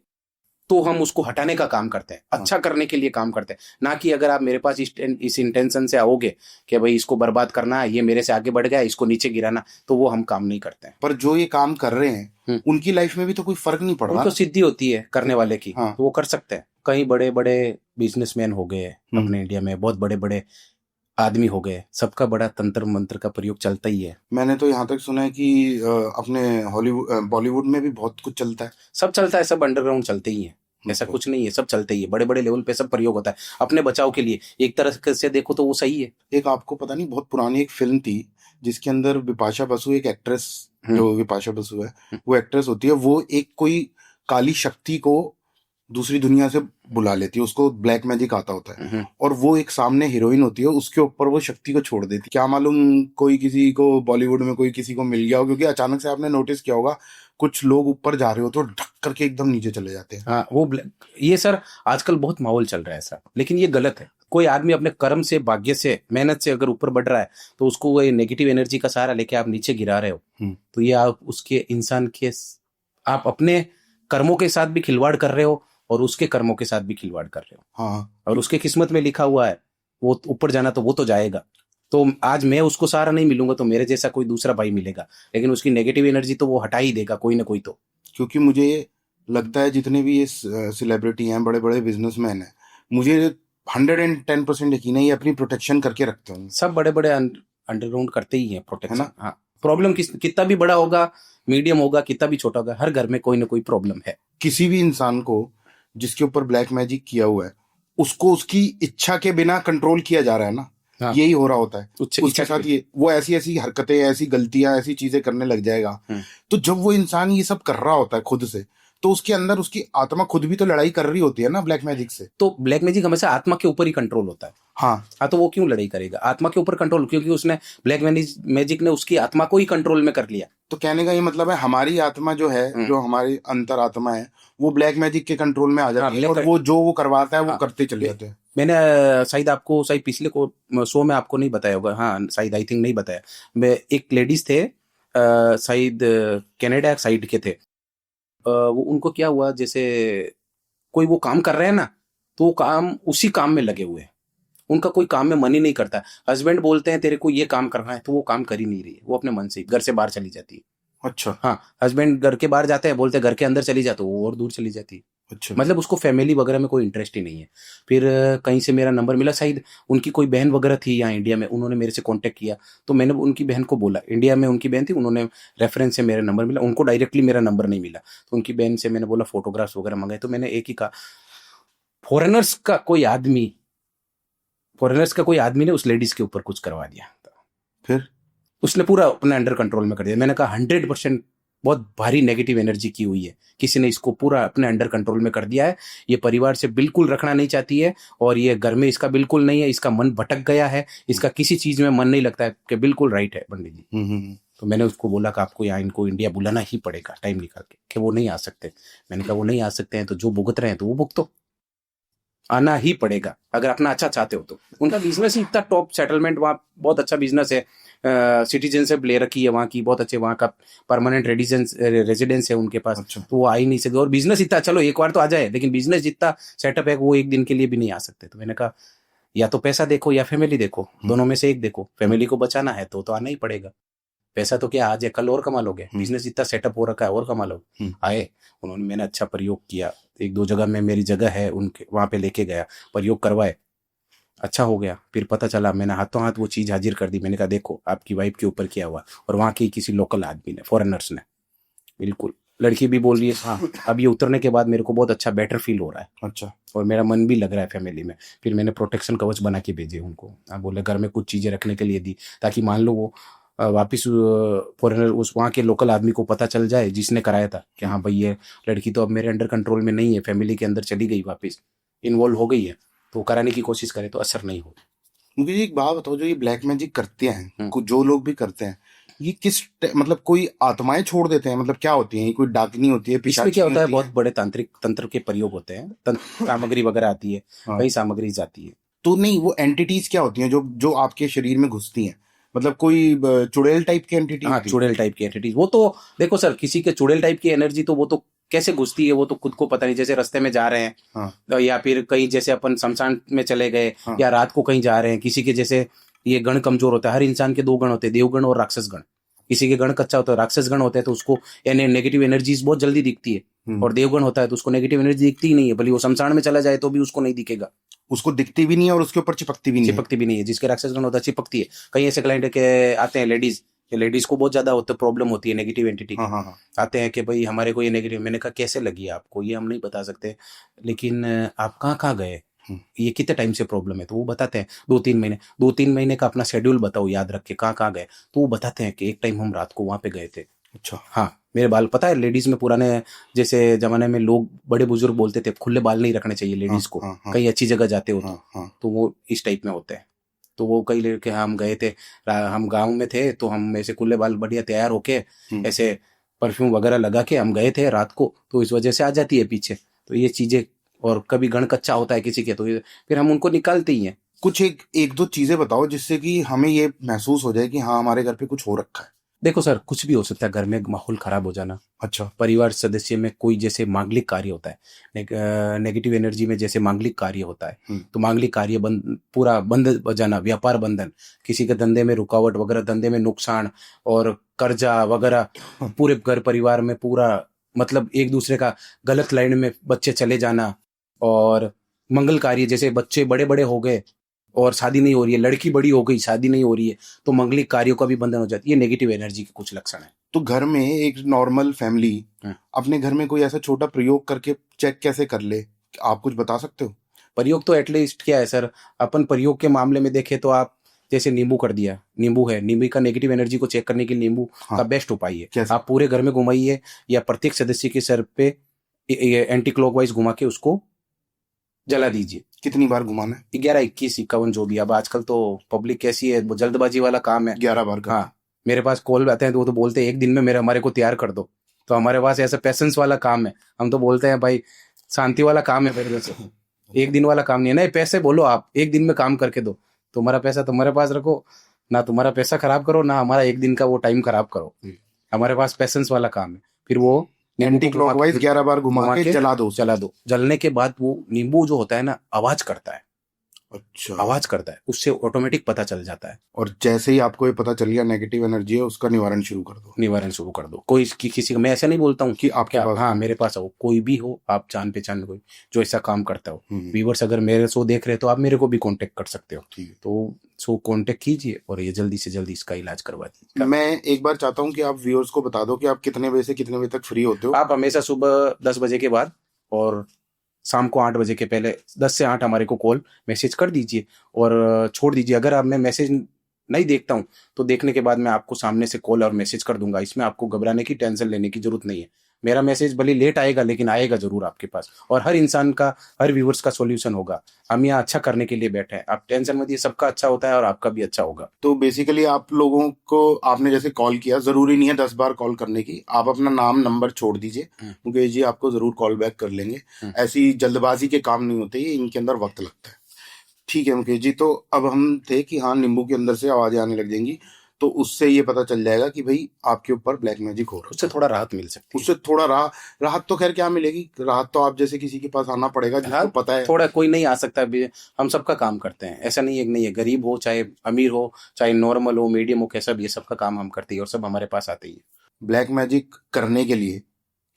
तो हम उसको हटाने का काम करते हैं, अच्छा करने के लिए काम करते हैं। ना कि अगर आप मेरे पास इस इंटेंशन से आओगे कि भाई इसको बर्बाद करना है, ये मेरे से आगे बढ़ गया, इसको नीचे गिराना, तो वो हम काम नहीं करते हैं। पर जो ये काम कर रहे हैं उनकी लाइफ में भी तो कोई फर्क नहीं पड़ रहा। उनको सिद्धि होती है करने वाले की, हाँ। तो वो कर सकते हैं। कई बड़े बड़े बिजनेसमैन हो गए अपने इंडिया में, बहुत बड़े बड़े आदमी हो गए, सबका बड़ा तंत्र मंत्र का प्रयोग चलता ही है। मैंने तो यहाँ तक सुना है कि अपने हॉलीवुड बॉलीवुड में भी बहुत कुछ चलता है। सब चलता है, सब अंडरग्राउंड चलते ही है, ऐसा कुछ नहीं है, सब चलते ही है। बड़े बड़े लेवल पे सब प्रयोग होता है अपने बचाव के लिए। एक तरह से देखो तो वो सही है। एक आपको पता नहीं, बहुत पुरानी एक फिल्म थी जिसके अंदर बिपाशा बसु, एक एक्ट्रेस, जो बिपाशा बसु है वो एक्ट्रेस होती है, वो एक कोई काली शक्ति को दूसरी दुनिया से बुला लेती है, उसको ब्लैक मैजिक आता होता है, और वो एक सामने हीरोइन होती है, उसके ऊपर वो शक्ति को छोड़ देती है। क्या मालूम कोई किसी को बॉलीवुड में कोई किसी को मिल गया हो, क्योंकि अचानक से आपने नोटिस किया होगा कुछ लोग ऊपर जा रहे हो तो ढक करके एकदम नीचे चले जाते हैं। हाँ, वो ये सर आजकल बहुत माहौल चल रहा है ऐसा, लेकिन ये गलत है। कोई आदमी अपने कर्म से, भाग्य से, मेहनत से अगर ऊपर बढ़ रहा है, तो उसको वो नेगेटिव एनर्जी का सहारा लेके आप नीचे गिरा रहे हो, तो ये आप उसके इंसान के, आप अपने कर्मों के साथ भी खिलवाड़ कर रहे हो और उसके कर्मों के साथ भी खिलवाड़ कर रहे हो। हाँ। और उसके किस्मत में लिखा हुआ है वो ऊपर जाना, तो वो तो जाएगा। तो आज मैं उसको सहारा नहीं मिलूंगा तो मेरे जैसा कोई दूसरा भाई मिलेगा, लेकिन उसकी नेगेटिव एनर्जी तो वो हटा ही देगा कोई ना कोई तो। क्योंकि मुझे लगता है जितने भी ये सेलिब्रिटी हैं, बड़े बड़े बिजनेसमैन हैं, मुझे 110% यकीन है ये अपनी प्रोटेक्शन करके रखते हैं। सब बड़े बड़े अंडरग्राउंड करते ही हैं प्रोटेक्शन। हाँ, प्रॉब्लम कितना भी बड़ा होगा, मीडियम होगा, कितना भी छोटा होगा, हर घर में कोई ना कोई प्रॉब्लम है। किसी भी इंसान को जिसके ऊपर ब्लैक मैजिक किया हुआ है, उसको उसकी इच्छा के बिना कंट्रोल किया जा रहा है ना। हाँ। यही हो रहा होता है उसके साथ। ये वो ऐसी ऐसी हरकतें, ऐसी गलतियां, ऐसी चीजें करने लग जाएगा। तो जब वो इंसान ये सब कर रहा होता है खुद से, तो उसके अंदर उसकी आत्मा खुद भी तो लड़ाई कर रही होती है ना ब्लैक मैजिक से। तो ब्लैक मैजिक हमेशा आत्मा के ऊपर ही कंट्रोल होता है। हाँ, तो वो क्यों लड़ाई करेगा आत्मा के ऊपर कंट्रोल? क्योंकि उसने ब्लैक मैजिक ने उसकी आत्मा को ही कंट्रोल में कर लिया। तो कहने का ये मतलब है हमारी आत्मा जो है, जो हमारी अंतर आत्मा है, वो ब्लैक मैजिक के कंट्रोल में आ जाती है, और वो जो वो करवाता है वो करते चले जाते हैं। मैंने शायद पिछले को शो में आपको नहीं बताया होगा, हाँ शायद, आई थिंक नहीं बताया। मैं एक लेडीज थे, शायद कनाडा साइड के थे, वो उनको क्या हुआ, जैसे कोई वो काम कर रहे हैं ना, तो वो काम उसी काम में लगे हुए हैं, उनका कोई काम में मन ही नहीं करता। हस्बैंड बोलते हैं तेरे को ये काम करना है, तो वो काम कर ही नहीं रही है, वो अपने मन से घर से बाहर चली जाती है। अच्छा। हाँ, हस्बैंड घर के बाहर जाते हैं, बोलते हैं घर के अंदर चली जा, तो वो और दूर चली जाती है। अच्छा। मतलब उसको फैमिली वगैरह में कोई इंटरेस्ट ही नहीं है। फिर कहीं से मेरा नंबर मिला, शायद उनकी कोई बहन वगैरह थी यहाँ इंडिया में, उन्होंने मेरे से कांटेक्ट किया, तो मैंने उनकी बहन को बोला, इंडिया में उनकी बहन थी, उन्होंने रेफरेंस से मेरा नंबर मिला, उनको डायरेक्टली मेरा नंबर नहीं मिला, तो उनकी बहन से मैंने बोला फोटोग्राफ्स वगैरह मंगाए। तो मैंने एक ही कहा, फॉरेनर्स का कोई आदमी ने उस लेडीज के ऊपर कुछ करवा दिया। फिर उसने पूरा अपने अंडर कंट्रोल में कर दिया। मैंने कहा 100% बहुत भारी नेगेटिव एनर्जी की हुई है, किसी ने इसको पूरा अपने अंडर कंट्रोल में कर दिया है, ये परिवार से बिल्कुल रखना नहीं चाहती है, और ये घर में इसका बिल्कुल नहीं है, इसका मन भटक गया है, इसका किसी चीज में मन नहीं लगता है। कि बिल्कुल राइट है पंडित जी। तो मैंने उसको बोला कि आपको यहाँ इनको इंडिया बुलाना ही पड़ेगा टाइम निकाल के, कि वो नहीं आ सकते। मैंने कहा वो नहीं आ सकते हैं तो जो भुगत रहे हैं तो वो भुगतो, आना ही पड़ेगा अगर अपना अच्छा चाहते हो तो। उनका बिजनेस ही इतना टॉप, सेटलमेंट वहाँ बहुत अच्छा बिजनेस है, सिटीजनशिप ले रखी है वहाँ की, बहुत अच्छे, वहाँ का परमानेंट रेजिडेंस है उनके पास। अच्छा। तो वो आ ही नहीं सकते, और बिजनेस इतना, चलो एक बार तो आ जाए, लेकिन बिजनेस जितना सेटअप है वो एक दिन के लिए भी नहीं आ सकते। तो मैंने कहा या तो पैसा देखो या फैमिली देखो, दोनों में से एक देखो। फैमिली को बचाना है तो आना ही पड़ेगा। पैसा तो क्या आज है कल और कमा लोगे, बिजनेस इतना सेटअप हो रखा है और कमा लोगे। आए, उन्होंने, मैंने अच्छा प्रयोग किया, एक दो जगह में मेरी जगह है उनके वहां पे लेके गया, प्रयोग करवाए, अच्छा हो गया। फिर पता चला, मैंने हाथों हाथ वो चीज हाजिर कर दी। मैंने कहा देखो आपकी वाइफ के ऊपर किया हुआ, और वहां के किसी लोकल आदमी ने, फॉरेनर्स ने, बिल्कुल। लड़की भी बोल रही है हाँ, अब ये उतरने के बाद मेरे को बहुत अच्छा बेटर फील हो रहा है। अच्छा। और मेरा मन भी लग रहा है फैमिली में। फिर मैंने प्रोटेक्शन कवच बना के भेजे उनको, आप बोले घर में कुछ चीजें रखने के लिए दी, ताकि मान लो वो वापिस फॉरेनर, उस वहाँ के लोकल आदमी को पता चल जाए जिसने कराया था कि हाँ भाई ये लड़की तो अब मेरे अंडर कंट्रोल में नहीं है, फैमिली के अंदर चली गई, वापस इन्वॉल्व हो गई है, तो कराने की कोशिश करे तो असर नहीं हो। मुझे एक बात बताओ, जो ये ब्लैक मैजिक करते हैं, जो लोग भी करते हैं, ये किस मतलब कोई आत्माएं छोड़ देते हैं, मतलब क्या होती है, कोई डाकनी होती है, इसमें क्या होता है, बहुत बड़े तांत्रिक तंत्र के प्रयोग होते हैं, सामग्री वगैरह आती है, कई सामग्री आती है। तो नहीं, वो एंटिटीज क्या होती हैं जो जो आपके शरीर में घुसती हैं, मतलब कोई चुड़ैल टाइप की एंटिटी? हाँ, चुड़ैल टाइप की एंटिटी। वो तो देखो सर, किसी के चुड़ैल टाइप की एनर्जी तो वो तो कैसे घुसती है वो तो खुद को पता नहीं। जैसे रास्ते में जा रहे हैं, हाँ। या फिर कहीं जैसे अपन शमशान में चले गए, हाँ। या रात को कहीं जा रहे हैं, किसी के जैसे ये गण कमजोर होता है, हर इंसान के दो गण होते हैं, देवगण और राक्षस गण। किसी के गण कच्चा होता है, राक्षस गण होता है तो उसको नेगेटिव एनर्जीज बहुत जल्दी दिखती है, और देवगण होता है तो उसको नेगेटिव एनर्जी दिखती ही नहीं है, भले वो शमशान में चला जाए तो भी उसको नहीं दिखेगा, उसको दिखती भी नहीं है और उसके ऊपर चिपकती भी नहीं है। जिसके राक्षस गण होता है चिपकती है। कई ऐसे क्लाइंट के आते हैं लेडीज को बहुत ज्यादा प्रॉब्लम होती है नेगेटिव एंटिटी। हाँ। आते हैं कि भाई हमारे को ये नेगेटिव, मैंने कहा कैसे लगी आपको, ये हम नहीं बता सकते, लेकिन आप कहाँ गए, ये कितने टाइम से प्रॉब्लम है, तो वो बताते हैं 2-3 महीने का अपना शेड्यूल बताओ याद रख के, कहाँ गए, तो वो बताते हैं कि एक टाइम हम रात को वहां पे गए थे। अच्छा। हाँ, मेरे बाल, पता है लेडीज में पुराने जैसे जमाने में लोग बड़े बुजुर्ग बोलते थे खुले बाल नहीं रखने चाहिए लेडीज को, कहीं अच्छी जगह जाते हो तो वो इस टाइप में होते हैं। तो वो कई लड़के, हम गए थे, हम गाँव में थे, तो हम ऐसे खुले बाल बढ़िया तैयार होके ऐसे परफ्यूम वगैरह लगा के हम गए थे रात को, तो इस वजह से आ जाती है पीछे। तो ये चीजें, और कभी गण कच्चा होता है किसी के, तो फिर हम उनको निकालते ही हैं। कुछ एक दो चीजें बताओ जिससे कि हमें ये महसूस हो जाए कि हाँ हमारे घर पे कुछ हो रखा है। देखो सर, कुछ भी हो सकता है, घर में माहौल खराब हो जाना, अच्छा, परिवार सदस्य में कोई जैसे मांगलिक कार्य होता है, नेगेटिव एनर्जी में जैसे मांगलिक कार्य होता है, तो मांगलिक कार्य पूरा बंद हो जाना, व्यापार बंधन, किसी के धंधे में रुकावट वगैरह, धंधे में नुकसान और कर्जा वगैरह, पूरे घर परिवार में पूरा, मतलब एक दूसरे का गलत लाइन में बच्चे चले जाना, और मंगल कार्य जैसे बच्चे बड़े बड़े हो गए और शादी नहीं हो रही है, लड़की बड़ी हो गई शादी नहीं हो रही है, तो मंगलिक कार्यों का भी बंधन हो जाती है। ये नेगेटिव एनर्जी के कुछ लक्षण है। तो घर में एक नॉर्मल फैमिली अपने घर में कोई ऐसा छोटा प्रयोग करके चेक कैसे कर ले, आप कुछ बता सकते हो? प्रयोग तो एटलीस्ट क्या है सर, अपन प्रयोग के मामले में देखें तो आप जैसे नींबू कर दिया, नींबू है, नींबू का नेगेटिव एनर्जी को चेक करने के लिए नींबू का बेस्ट उपाय है। आप पूरे घर में घुमाइए, या प्रत्येक सदस्य के सर पे एंटी क्लॉकवाइज घुमा के उसको जला दीजिए। कितनी बार घुमाना है? 11, 21, 51 जो भी। अब आजकल तो पब्लिक कैसी है, जल्दबाजी वाला काम है, 11 बार का। हाँ, मेरे पास कॉल आते हैं तो वो तो बोलते हैं एक दिन में हमारे को तैयार कर दो, तो हमारे पास ऐसा पैसेंस वाला काम है, हम तो बोलते हैं भाई शांति वाला काम है मेरे से, एक दिन वाला काम नहीं है। नहीं, पैसे बोलो आप, एक दिन में काम करके दो, तुम्हारा पैसा तुम्हारे पास रखो ना, तुम्हारा पैसा खराब करो ना हमारा एक दिन का वो टाइम खराब करो, हमारे पास पैसेंस वाला काम है। फिर वो एंटी क्लॉकवाइज 11 बार घुमा के जला दो। जलने के बाद वो नींबू जो होता है ना, आवाज करता है, अच्छा। आवाज करता है, उससे ऑटोमेटिक पता चल जाता है। और जैसे ही आपको ये पता चल गया नेगेटिव एनर्जी है, उसका निवारण शुरू कर दो। निवारण शुरू कर दो। कोई किसी का, मैं ऐसा नहीं बोलता हूँ कि आपके क्या, पास हाँ मेरे पास आओ, कोई भी हो, आप जान पहचान कोई जो ऐसा काम करता हो, हम्म, व्यूवर्स अगर मेरे शो देख रहे हो तो आप मेरे को भी कांटेक्ट कर सकते हो। ठीक है। तो शो कांटेक्ट कीजिए और ये जल्दी से जल्दी इसका इलाज करवा दीजिए। मैं एक बार चाहता हूँ कि आप व्यूअर्स को बता दो कि आप कितने बजे से कितने बजे तक फ्री होते हो। आप हमेशा सुबह 10 बजे के बाद और शाम को 8 बजे के पहले 10 से 8 हमारे को कॉल मैसेज कर दीजिए और छोड़ दीजिए। अगर आप मैं मैसेज नहीं देखता हूं तो देखने के बाद मैं आपको सामने से कॉल और मैसेज कर दूंगा। इसमें आपको घबराने की, टेंशन लेने की जरूरत नहीं है। मेरा मैसेज भले लेट आएगा लेकिन आएगा जरूर आपके पास, और हर इंसान का, हर व्यूवर्स का सॉल्यूशन होगा। हम यहाँ अच्छा करने के लिए बैठे हैं, आप टेंशन मत, ये सबका अच्छा होता है और आपका भी अच्छा होगा। तो बेसिकली आप लोगों को, आपने जैसे कॉल किया, जरूरी नहीं है 10 बार कॉल करने की, आप अपना नाम नंबर छोड़ दीजिए, मुकेश जी आपको जरूर कॉल बैक कर लेंगे। ऐसी जल्दबाजी के काम नहीं होते, ये इनके अंदर वक्त लगता है। ठीक है मुकेश जी, तो अब हम थे कि हाँ नींबू के अंदर से आवाजें आने लग जाएंगी, तो उससे ये पता चल जाएगा कि भाई आपके ऊपर ब्लैक मैजिक हो रहा है। उससे थोड़ा राहत मिल सकती है। उससे थोड़ा राहत तो खैर क्या मिलेगी, राहत तो आप जैसे किसी के पास आना पड़ेगा जिसको पता है। थोड़ा, कोई नहीं आ सकता भी, हम सबका काम करते हैं, ऐसा नहीं है कि नहीं है, गरीब हो चाहे अमीर हो, चाहे नॉर्मल हो, मीडियम हो, कैसा भी, ये सबका काम हम करते हैं और सब हमारे पास आते ही है। ब्लैक मैजिक करने के लिए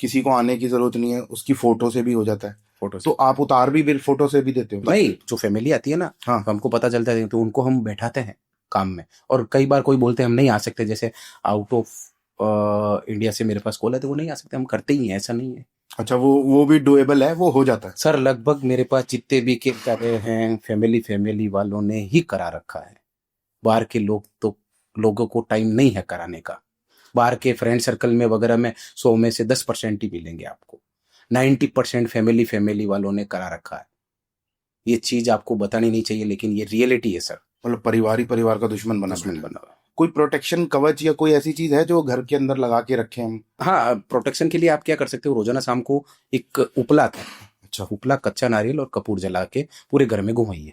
किसी को आने की जरूरत नहीं है, उसकी फोटो से भी हो जाता है। फोटो से तो आप उतार भी बिल फोटो से भी देते हो? नहीं, जो फैमिली आती है ना, हाँ। तो हमको पता चलता है तो उनको हम बैठाते हैं काम में। और कई बार कोई बोलते हैं हम नहीं आ सकते, जैसे आउट ऑफ इंडिया से मेरे पास कॉल है तो वो नहीं आ सकते, हम करते ही हैं, ऐसा नहीं है। अच्छा, वो भी डुएबल है, वो हो जाता है? सर लगभग मेरे पास जितने भी के कर रहे हैं फैमिली वालों ने ही करा रखा है। बाहर के लोगों को टाइम नहीं है कराने का। बाहर के फ्रेंड सर्कल में वगैरह में 100 में से 10% ही मिलेंगे आपको। 90% फैमिली वालों ने करा रखा है। ये चीज आपको बतानी नहीं चाहिए लेकिन ये रियलिटी है सर। मतलब परिवार ही परिवार का दुश्मन बना बना। कोई प्रोटेक्शन कवच या कोई ऐसी चीज है जो घर के अंदर लगा के रखे हम? हाँ, प्रोटेक्शन के लिए आप क्या कर सकते हो, रोजाना शाम को एक उपला था, अच्छा, उपला, कच्चा नारियल और कपूर जला के पूरे घर में घुमाइए।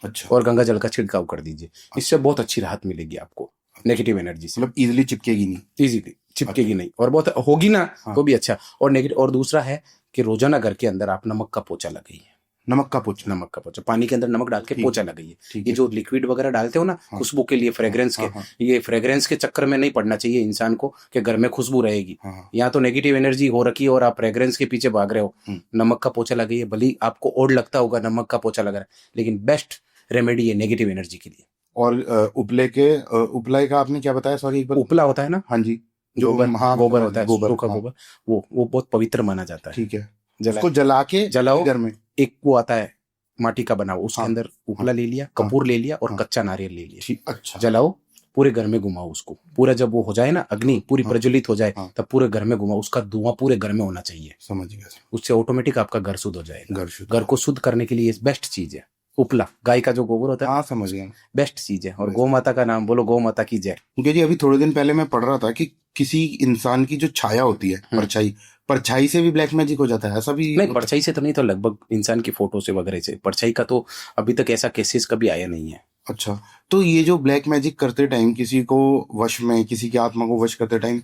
अच्छा। और गंगा जल का छिड़काव कर दीजिए। इससे बहुत अच्छी राहत मिलेगी आपको नेगेटिव एनर्जी से। मतलब इजीली चिपकेगी नहीं? इजीली चिपकेगी नहीं, और बहुत होगी ना तो भी अच्छा। और नेगेटिव, और दूसरा है कि रोजाना घर के अंदर आप नमक का पोछा लगाइए। नमक का पोछा पानी के अंदर नमक डाल के पोछा लगाइए। ये जो लिक्विड वगैरह डालते हो ना, खुशबू के लिए, फ्रेग्रेंस के, ये फ्रेग्रेंस के चक्कर में नहीं पड़ना चाहिए इंसान को कि घर में खुशबू रहेगी। यहाँ तो नेगेटिव एनर्जी हो रखी है और आप फ्रेग्रेंस के पीछे भाग रहे हो। नमक का पोछा लगाइए। भले आपको ओड लगता होगा नमक का पोछा लगा रहा है, लेकिन बेस्ट रेमेडी है नेगेटिव एनर्जी के लिए। और उपलाई का आपने क्या बताया? सॉरी, एक बार। उपला होता है ना? हाँ जी, जो गोबर होता है, सूखा गोबर, वो बहुत पवित्र माना जाता है। ठीक है, उसको जला के जलाओ। घर में एक वो आता है माटी का बना, उसके अंदर उपला ले लिया, कपूर ले लिया और कच्चा नारियल ले लिया। अच्छा, जलाओ, पूरे घर में घुमाओ उसको। पूरा जब वो हो जाए ना, अग्नि पूरी प्रज्वलित हो जाए, तब पूरे घर में घुमाओ। उसका धुआं पूरे घर में होना चाहिए। समझ गया। उससे ऑटोमेटिक आपका घर शुद्ध हो जाएगा। घर को शुद्ध करने के लिए बेस्ट चीज है उपला। गाय का जो गोबर होता है, हाँ समझ गया, बेस्ट चीज है। और गौ माता का नाम बोलो, गौ माता की जय। क्योंकि जी अभी थोड़े दिन पहले मैं पढ़ रहा था कि किसी इंसान की जो छाया होती है, परछाई से भी ब्लैक मैजिक हो जाता है, ऐसा भी? नहीं, परछाई से तो नहीं, तो लगभग इंसान की फोटो से वगैरह से। परछाई का तो अभी तक ऐसा केसेस कभी आया नहीं है। अच्छा, तो ये जो ब्लैक मैजिक करते टाइम किसी को वश में, किसी की आत्मा को वश करते टाइम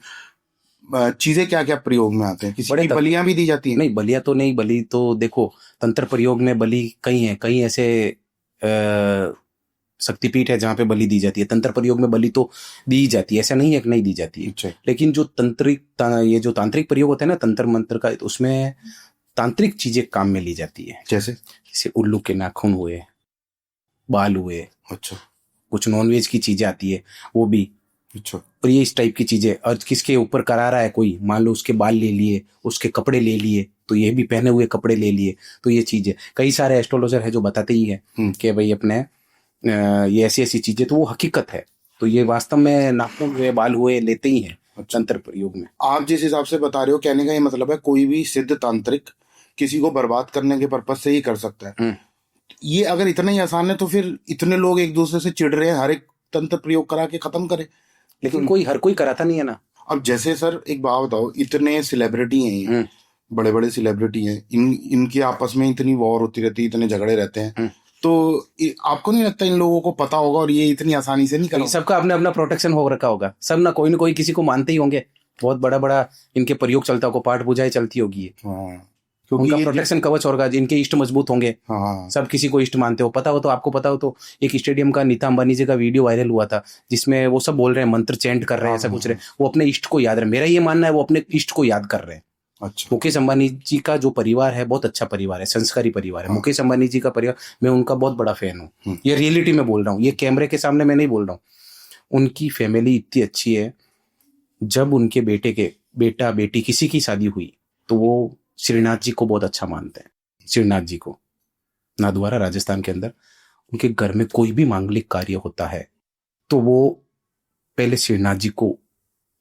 चीजें क्या क्या प्रयोग में आते हैं? किसी की बलियां भी दी जाती हैं? नहीं, बलियां तो नहीं। बलि तो देखो, तंत्र प्रयोग में बलि कई है, कई ऐसे शक्तिपीठ है जहाँ पे बलि दी जाती है। तंत्र प्रयोग में बलि तो दी जाती है, ऐसा नहीं है कि नहीं दी जाती है। अच्छा। लेकिन जो ये जो तांत्रिक प्रयोग होता है ना, तंत्र मंत्र का, उसमें तांत्रिक चीजें काम में ली जाती है। जैसे उल्लू के नाखून हुए, बाल हुए। अच्छा। कुछ नॉनवेज की चीजें आती है, वो भी। अच्छा। और ये इस टाइप की चीजें, और किसके ऊपर करा रहा है कोई, मान लो उसके बाल ले लिए, उसके कपड़े ले लिए, तो ये भी पहने हुए कपड़े ले लिए, तो ये चीजें। कई सारे एस्ट्रोलॉजर है जो बताते ही है कि भाई अपने ये ऐसी ऐसी चीजें, तो वो हकीकत है। तो ये वास्तव में नाखून हुए, बाल हुए लेते ही है तंत्र प्रयोग में। आप जिस हिसाब से बता रहे हो, कहने का ये मतलब है कोई भी सिद्ध तांत्रिक किसी को बर्बाद करने के पर्पज से ही कर सकता है। ये अगर इतना ही आसान है तो फिर इतने लोग एक दूसरे से चिढ़ रहे हैं, हर एक तंत्र प्रयोग करा के खत्म करे। लेकिन हर कोई कराता नहीं है ना। अब जैसे सर एक बात बताओ, इतने सेलिब्रिटी हैं, बड़े बड़े सेलिब्रिटी हैं, इनकी आपस में इतनी वॉर होती रहती है, इतने झगड़े रहते हैं, तो आपको नहीं लगता इन लोगों को पता होगा और ये इतनी आसानी से नहीं करेंगे? सबका अपना अपना प्रोटेक्शन हो रखा होगा, सब ना कोई किसी को मानते ही होंगे। बहुत बड़ा इनके प्रयोग चलता होगा, पाठ पूजाएं चलती होगी। हाँ, क्योंकि उनका ये प्रोटेक्शन कवच होगा, जिनके इष्ट मजबूत होंगे। हाँ सब किसी को इष्ट मानते हो, पता हो तो, आपको पता हो तो, एक स्टेडियम का नीता अंबानी जी का वीडियो वायरल हुआ था जिसमें वो सब बोल रहे हैं, मंत्र चैंट कर रहे हैं, ऐसा कुछ रहे, वो अपने इष्ट को याद रहे। मेरा ये मानना है वो अपने इष्ट को याद कर रहे हैं। अच्छा मुकेश अंबानी जी का जो परिवार है बहुत अच्छा परिवार है, संस्कारी परिवार है। मुकेश अंबानी जी का परिवार, मैं उनका बहुत बड़ा फैन हूँ। ये रियलिटी में बोल रहा हूँ, ये कैमरे के सामने मैं नहीं बोल रहा हूँ। उनकी फैमिली इतनी अच्छी है, जब उनके बेटे के बेटा बेटी किसी की शादी हुई तो वो श्रीनाथ जी को बहुत अच्छा मानते हैं। श्रीनाथ जी को, नाथद्वारा राजस्थान के अंदर उनके घर में कोई भी मांगलिक कार्य होता है तो वो पहले श्रीनाथ जी को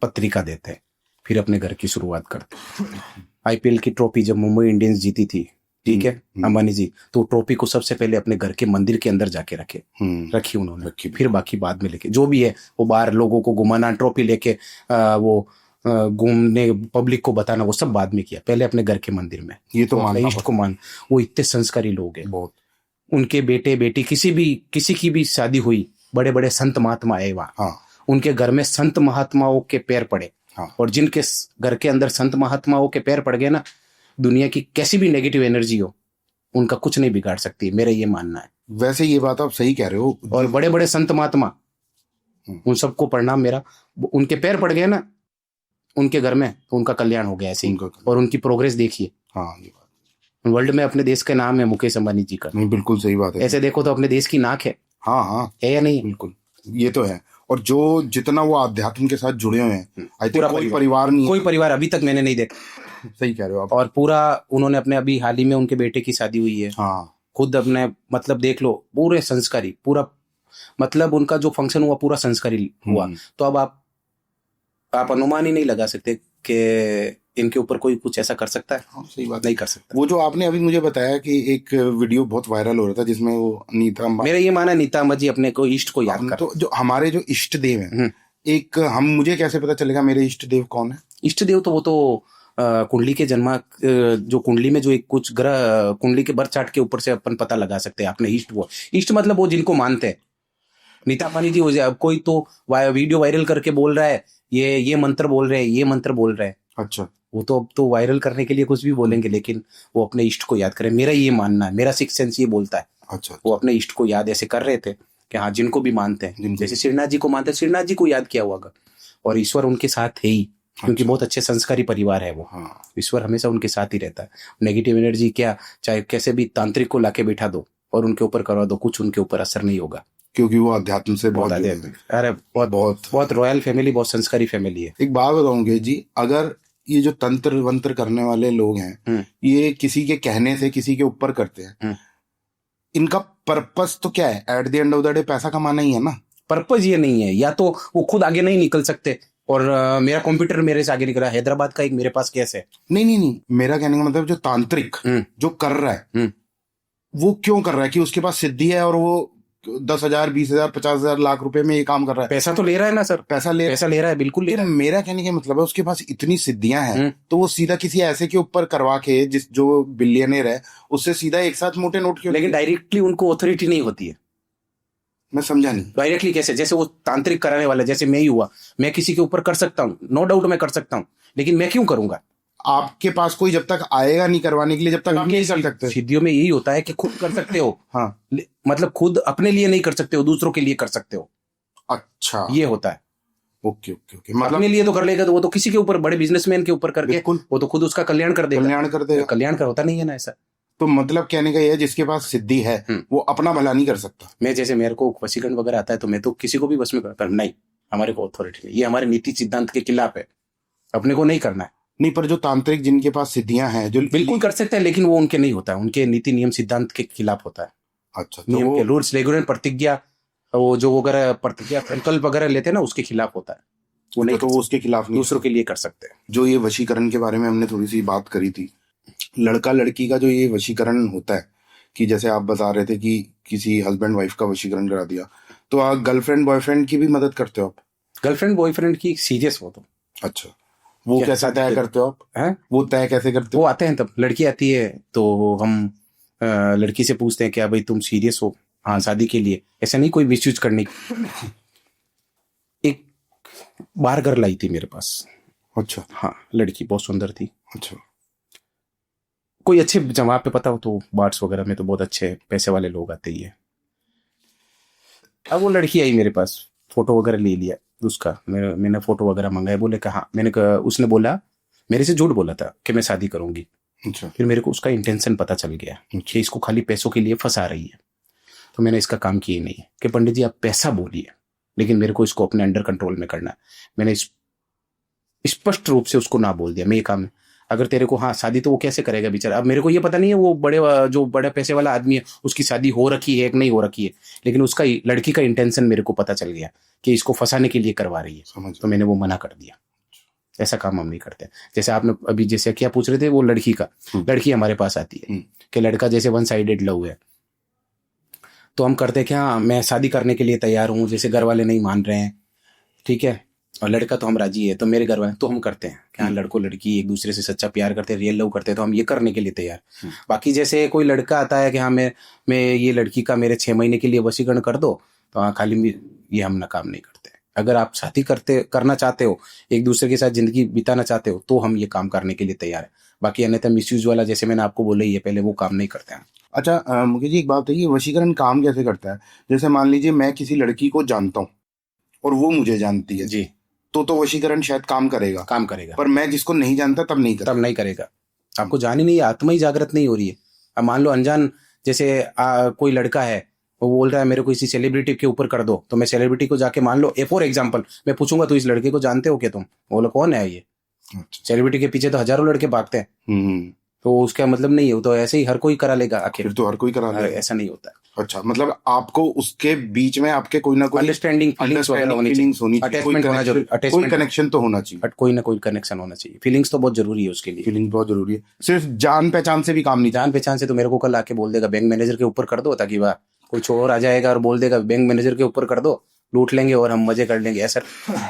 पत्रिका देते हैं, फिर अपने घर की शुरुआत करते हैं। आईपीएल की ट्रॉफी जब मुंबई इंडियंस जीती थी, ठीक है, अंबानी जी, तो ट्रॉफी को सबसे पहले अपने घर के मंदिर के अंदर जाके रखी उन्होंने, फिर बाकी बाद में लेके, जो भी है वो बाहर लोगों को घुमाना, ट्रॉफी लेके वो घूमने, पब्लिक को बताना, वो सब बाद में किया, पहले अपने घर के मंदिर में। ये तो मानना इष्ट को मान, वो इतने संस्कारी लोग हैं बहुत। उनके बेटे बेटी किसी की भी शादी हुई, बड़े बड़े संत महात्मा आए वहां, हाँ उनके घर में संत महात्माओं के पैर पड़े। हाँ। और जिनके घर के अंदर संत महात्माओं के पैर पड़ गए ना, दुनिया की कैसी भी नेगेटिव एनर्जी हो उनका कुछ नहीं बिगाड़ सकती, मेरा ये मानना है। वैसे ये बात आप सही कह रहे हो। और बड़े बड़े संत महात्मा, उन सबको प्रणाम मेरा, उनके पैर पड़ गए ना उनके घर में तो उनका कल्याण हो गया ऐसे ही। और उनकी प्रोग्रेस देखिए, हाँ ये बात वर्ल्ड में अपने देश का नाम है मुकेश अंबानी जी का। नहीं, बिल्कुल सही बात है। ऐसे देखो तो अपने देश की नाक है। हाँ हाँ है या नहीं? बिल्कुल, ये तो है। और जो जितना वो आध्यात्म के साथ जुड़े हुए हैं, आई थिंक कोई परिवार नहीं, कोई परिवार अभी तक मैंने नहीं देखा। सही कह रहे हो आप। और पूरा उन्होंने अपने, अभी हाल ही में उनके बेटे की शादी हुई है, हाँ खुद अपने, मतलब देख लो, पूरे संस्कारी, पूरा मतलब उनका जो फंक्शन हुआ पूरा संस्कारी हुआ। तो अब आप अनुमान ही नहीं लगा सकते कि इनके ऊपर कोई कुछ ऐसा कर सकता है। हाँ, सही बात नहीं कर सकता। वो जो आपने अभी मुझे बताया कि एक वीडियो बहुत वायरल हो रहा था जिसमें वो नीता अंबानी, मेरा ये माना नीता अंबानी जी अपने को इष्ट को याद कर, तो जो हमारे जो इष्ट देव हैं, एक मुझे कैसे पता चलेगा मेरे इष्ट देव कौन है? इष्ट देव तो वो तो कुंडली के जन्मा, जो कुंडली में जो एक कुछ ग्रह, कुंडली के बर्थ चार्ट के ऊपर से अपन पता लगा सकते हैं अपने इष्ट। वो इष्ट मतलब वो जिनको मानते हैं। नीता अंबानी जी हो जाए, अब कोई तो वीडियो वायरल करके बोल रहा है ये मंत्र बोल रहे हैं, ये मंत्र बोल रहे हैं। अच्छा, वो तो अब तो वायरल करने के लिए कुछ भी बोलेंगे, लेकिन वो अपने इष्ट को याद करें, मेरा ये मानना है, मेरा सिक्स सेंस ये बोलता है। अच्छा, वो अपने इष्ट को याद ऐसे कर रहे थे कि हाँ, जिनको भी मानते हैं, जैसे श्रीनाथ जी को मानते हैं, श्रीनाथ जी को याद किया होगा, और ईश्वर उनके साथ है ही, क्योंकि बहुत अच्छे संस्कारी परिवार है वो। ईश्वर हमेशा उनके साथ ही रहता है। नेगेटिव एनर्जी क्या, चाहे कैसे भी तांत्रिक को लाके बैठा दो और उनके ऊपर करवा दो, कुछ उनके ऊपर असर नहीं होगा, क्योंकि वो अध्यात्म से बहुत अरे बहुत रॉयल फैमिली, बहुत संस्कारी फैमिली है। एक बात बताऊंगे जी, अगर ये जो तंत्र वंत्र करने वाले लोग हैं, ये किसी के कहने से किसी के ऊपर करते हैं, इनका पर्पस तो क्या है? At the end of the day पैसा कमाना ही है ना। पर्पस ये नहीं है, या तो वो खुद आगे नहीं निकल सकते, और मेरा कंप्यूटर मेरे से आगे निकल रहा है। हैदराबाद का एक मेरे पास केस है। नहीं, मेरा कहने का मतलब जो तांत्रिक जो कर रहा है, वो क्यों कर रहा है? कि उसके पास सिद्धि है और वो 10,000, 20,000, 50,000, लाख रुपए में ये काम कर रहा है। पैसा तो ले रहा है ना सर, पैसा ले रहा है, बिल्कुल ले रहा है। मेरा कहने का मतलब है उसके पास इतनी सिद्धियां हैं, तो वो सीधा किसी ऐसे के ऊपर करवा के, जो बिलियनर है उससे सीधा एक साथ मोटे नोट क्यों? लेकिन डायरेक्टली उनको अथॉरिटी नहीं होती है। मैं समझा नहीं। डायरेक्टली कैसे? जैसे वो तांत्रिक कराने वाला, जैसे मैं ही हुआ, मैं किसी के ऊपर कर सकता हूँ, नो डाउट मैं कर सकता हूँ, लेकिन मैं क्यों करूंगा? आपके पास कोई जब तक आएगा नहीं करवाने के लिए, जब तक आप नहीं कर सकते। सिद्धियों में यही होता है कि खुद कर सकते हो, हाँ, मतलब खुद अपने लिए नहीं कर सकते हो, दूसरों के लिए कर सकते हो। अच्छा, ये होता है। ओके, मतलब अपने लिए तो कर लेगा, तो वो तो किसी के ऊपर, बड़े बिजनेसमैन के ऊपर करके वो तो खुद उसका कल्याण कर देगा। कल्याण कर होता नहीं है ना ऐसा। तो मतलब कहने का ये है, जिसके पास सिद्धि है वो अपना भला नहीं कर सकता। मैं जैसे, मेरे को वशीकरण वगैरह आता है, तो मैं तो किसी को भी वश में करता नहीं, हमारे को अथॉरिटी नहीं, ये हमारे नीति सिद्धांत के खिलाफ है, अपने को नहीं करना है। नहीं, पर जो तांत्रिक जिनके पास सिद्धियां हैं, जो बिल्कुल कर सकते हैं, लेकिन वो उनके नहीं होता है, उनके नीति नियम सिद्धांत के खिलाफ होता है। अच्छा, तो नियम के रूल्स रेगुलेशन, प्रतिज्ञा, वो जो वगैरह प्रतिज्ञा संकल्प वगैरह लेते हैं ना, उसके खिलाफ होता है वो। नहीं, तो वो उसके खिलाफ नहीं, दूसरों के लिए कर सकते हैं। जो ये वशीकरण के बारे में हमने थोड़ी सी बात करी थी, लड़का लड़की का जो ये वशीकरण होता है, कि जैसे आप बता रहे थे कि किसी हस्बैंड वाइफ का वशीकरण करा दिया, तो आप गर्लफ्रेंड बॉयफ्रेंड की भी मदद करते हो आप? गर्लफ्रेंड बॉयफ्रेंड की सीरियस हो तो? अच्छा, वो कैसे तय करते हो आप? हैं? वो तय कैसे करते हो? वो आते हैं तब, लड़की आती है तो हम लड़की से पूछते हैं क्या भाई तुम सीरियस हो? हाँ, शादी के लिए। ऐसा नहीं कोई मिसयूज करने की। एक बार गर्ल आई थी मेरे पास। अच्छा, हाँ, लड़की बहुत सुंदर थी। अच्छा, कोई अच्छे वहां पे पता हो तो बार्स वगैरह में तो बहुत अच्छे पैसे वाले लोग आते ही है। अब वो लड़की आई मेरे पास, फोटो वगैरह ले लिया उसका, मैंने फोटो वगैरह मंगाया, बोले कहा, मैंने कहा, उसने बोला मेरे से झूठ बोला था कि मैं शादी करूंगी। अच्छा। फिर मेरे को उसका इंटेंशन पता चल गया कि इसको खाली पैसों के लिए फंसा रही है। तो मैंने इसका काम किया नहीं कि पंडित जी आप पैसा बोलिए, लेकिन मेरे को इसको अपने अंडर कंट्रोल में करना है। मैंने स्पष्ट रूप से उसको ना बोल दिया, मैं ये काम, अगर तेरे को, हाँ शादी तो वो कैसे करेगा बेचारा। अब मेरे को ये पता नहीं है वो जो बड़े पैसे वाला आदमी है उसकी शादी हो रखी है कि नहीं हो रखी है, लेकिन उसका लड़की का इंटेंशन मेरे को पता चल गया कि इसको फंसाने के लिए करवा रही है। तो मैंने वो मना कर दिया, ऐसा काम हम नहीं करते। जैसे आपने अभी जैसे क्या पूछ रहे थे वो लड़की का, लड़की हमारे पास आती है कि लड़का जैसे वन साइडेड लव है, तो हम करते क्या, मैं शादी करने के लिए तैयार हूँ, जैसे घर वाले नहीं मान रहे हैं, ठीक है, और लड़का तो हम राजी है, तो मेरे घर वाले तो हम करते हैं कि हाँ लड़को लड़की एक दूसरे से सच्चा प्यार करते हैं, रियल लव करते हैं, तो हम ये करने के लिए तैयार। बाकी जैसे कोई लड़का आता है कि हाँ मैं ये लड़की का मेरे 6 महीने के लिए वशीकरण कर दो, तो हाँ खाली ये हम ना काम नहीं करते। अगर आप शादी करना चाहते हो, एक दूसरे के साथ जिंदगी बिताना चाहते हो, तो हम ये काम करने के लिए तैयार है। बाकी अन्यथा मिसयूज वाला, जैसे मैंने आपको बोला ही है पहले, वो काम नहीं करते हैं। अच्छा मुकेश जी, एक बात है, वशीकरण काम कैसे करता है? जैसे मान लीजिए मैं किसी लड़की को जानता हूँ और वो मुझे जानती है जी, तो वशीकरण शायद काम करेगा। पर मैं जिसको नहीं जानता तब नहीं करेगा। आपको जान ही नहीं, आत्मा ही जागृत नहीं हो रही है। अब मान लो अनजान, जैसे कोई लड़का है, वो बोल रहा है मेरे को इसी सेलिब्रिटी के ऊपर कर दो, तो मैं सेलिब्रिटी को जाके, मान लो फॉर एग्जांपल मैं पूछूंगा तो इस लड़के को जानते हो क्या तुम? बोलो कौन है ये? सेलिब्रिटी के पीछे तो हजारों लड़के भागते हैं, तो उसका मतलब नहीं है, तो ऐसे ही हर कोई करा लेगा आखिर। फिर तो हर कोई करा लेगा, ऐसा नहीं होता। अच्छा, मतलब आपको उसके बीच में आपके कोई ना कोई अंडरस्टैंडिंग फीलिंग्स होनी चाहिए, अटैचमेंट होना जरूरी, कोई कनेक्शन तो होना चाहिए, कोई ना कोई कनेक्शन होना चाहिए। फीलिंग्स तो बहुत जरूरी है उसके लिए, फीलिंग बहुत जरूरी है। सिर्फ जान पहचान से भी काम नहीं। जान पहचान से तो मेरे को कल आके बोल देगा बैंक मैनेजर के ऊपर कर दो, ताकि वाह कोई चोर आ जाएगा और बोल देगा बैंक मैनेजर के ऊपर कर दो, लूट लेंगे और हम मजे कर लेंगे, ऐसा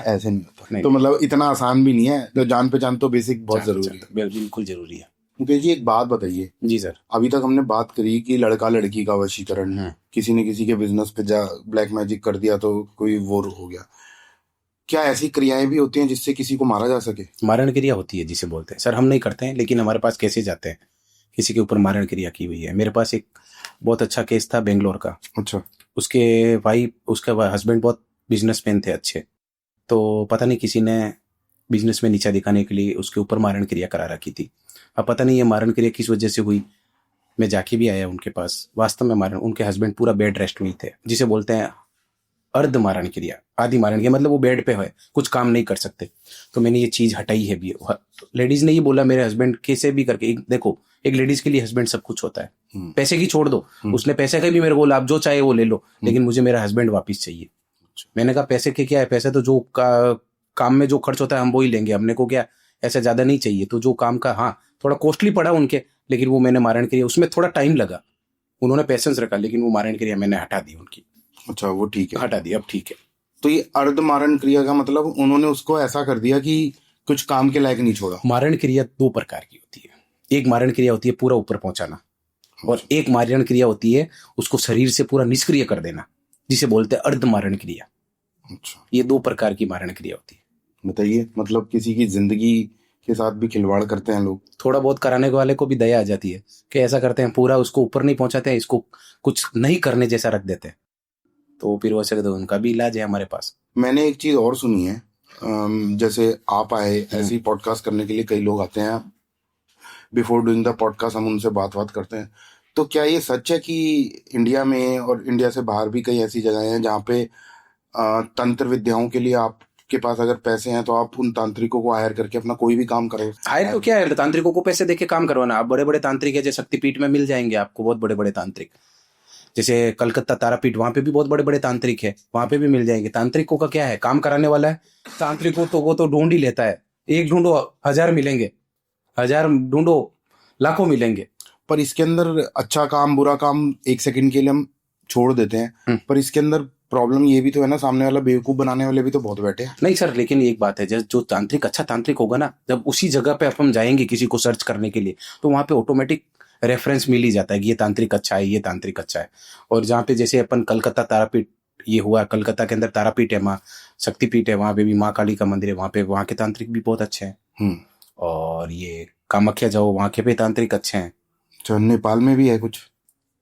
ऐसे नहीं होता। तो मतलब इतना आसान भी नहीं है, तो जान पहचान तो बेसिक बहुत जरूरी है, बिल्कुल जरूरी है। मुकेश जी एक बात बताइए। जी सर। अभी तक हमने बात करी कि लड़का लड़की का वशीकरण, किसी ने किसी के बिजनेस पे ब्लैक मैजिक कर दिया तो कोई वो हो गया। क्या ऐसी क्रियाएं भी होती हैं जिससे किसी को मारा जा सके? मारण क्रिया होती है जिसे बोलते हैं सर, हम नहीं करते हैं, लेकिन हमारे पास केसेस जाते हैं किसी के ऊपर मारण क्रिया की हुई है। मेरे पास एक बहुत अच्छा केस था बेंगलोर का। अच्छा। उसके हस्बैंड बहुत बिजनेसमैन थे अच्छे, तो पता नहीं किसी ने बिजनेस में नीचा दिखाने के लिए उसके ऊपर मारण क्रिया करा रखी थी। अब पता नहीं ये मारण क्रिया किस वजह से हुई, मैं जाके भी आया उनके पास। वास्तव में उनके हस्बैंड पूरा बेड रेस्ट में थे, जिसे बोलते हैं अर्ध मारण क्रिया, आदि मारण क्रिया, मतलब वो बेड पे है, कुछ काम नहीं कर सकते। तो मैंने ये चीज हटाई है भी। लेडीज ने ये बोला मेरे हस्बैंड कैसे भी करके, देखो एक लेडीज के लिए हस्बैंड सब कुछ होता है, पैसे की छोड़ दो, उसने पैसे का भी मेरे को बोला आप जो चाहे वो ले लो, लेकिन मुझे मेरा हस्बैंड वापिस चाहिए। मैंने कहा पैसे के क्या है, पैसे तो जो काम में जो खर्च होता है हम वो ही लेंगे, हमने को क्या ऐसा ज्यादा नहीं चाहिए। तो जो काम का, हाँ थोड़ा कॉस्टली पड़ा उनके, लेकिन वो मैंने मारण क्रिया, उसमें थोड़ा टाइम लगा, उन्होंने पेशेंस रखा, लेकिन वो मारण क्रिया मैंने हटा दी उनकी। अच्छा, वो ठीक है, हटा दी, अब ठीक है। तो ये अर्ध मारण क्रिया का मतलब उन्होंने उसको ऐसा कर दिया कि कुछ काम के लायक नहीं छोड़ा। मारण क्रिया 2 प्रकार की होती है, एक मारण क्रिया होती है पूरा ऊपर पहुंचाना, और एक मारण क्रिया होती है उसको शरीर से पूरा निष्क्रिय कर देना, जिसे बोलते हैं अर्ध मारण क्रिया। अच्छा, ये 2 प्रकार की मारण क्रिया होती है। बताइए, मतलब किसी की जिंदगी के साथ भी खिलवाड़ करते हैं लोग। थोड़ा बहुत कराने वाले को भी दया आ जाती है कि ऐसा करते हैं, पूरा उसको ऊपर नहीं पहुंचाते हैं, इसको कुछ नहीं करने जैसा रख देते हैं, तो फिर वैसे तो उनका भी इलाज है हमारे पास। मैंने एक चीज और सुनी है, जैसे आप आए, ऐसे ही पॉडकास्ट करने के लिए कई लोग आते हैं, बिफोर डूइंग द पॉडकास्ट हम उनसे बात करते हैं। तो क्या ये सच है कि इंडिया में और इंडिया से बाहर भी कई ऐसी जगह हैं जहाँ पे तंत्र विद्याओं के लिए आपके पास अगर पैसे हैं तो आप उन तांत्रिकों को हायर करके अपना कोई भी काम करो? हायर तो क्या है, तांत्रिकों को पैसे देके काम करवाना। आप बड़े बड़े तांत्रिक है, जैसे शक्तिपीठ में मिल जाएंगे आपको बहुत बड़े बड़े तांत्रिक, जैसे कलकत्ता तारापीठ, वहां पे भी बहुत बड़े बड़े तांत्रिक है, वहां पे भी मिल जाएंगे। तांत्रिकों का क्या है, काम कराने वाला है। तांत्रिकों तो वो तो ढूंढ ही लेता है, एक ढूंढो 1000 मिलेंगे, 1000 ढूंढो लाखों मिलेंगे। पर इसके अंदर अच्छा काम बुरा काम 1 सेकंड के लिए हम छोड़ देते हैं, पर इसके अंदर प्रॉब्लम ये भी तो है ना, सामने वाला बेवकूफ बनाने वाले भी तो बहुत बैठे हैं। नहीं सर, लेकिन एक बात है, जो तांत्रिक अच्छा तांत्रिक होगा ना, जब उसी जगह पे अपन जाएंगे किसी को सर्च करने के लिए, तो वहां पे ऑटोमेटिक रेफरेंस मिल ही जाता है कि ये तांत्रिक अच्छा है, ये तांत्रिक अच्छा है। और जहाँ पे जैसे अपन कलकत्ता तारापीठ, ये हुआ कलकत्ता के अंदर तारापीठ है, माँ शक्तिपीठ है, वहां पे भी माँ काली का मंदिर है, वहां के तांत्रिक भी बहुत अच्छे हैं। और ये कामाख्या जाओ, वहां के भी तांत्रिक अच्छे हैं। अच्छा, नेपाल में भी है कुछ?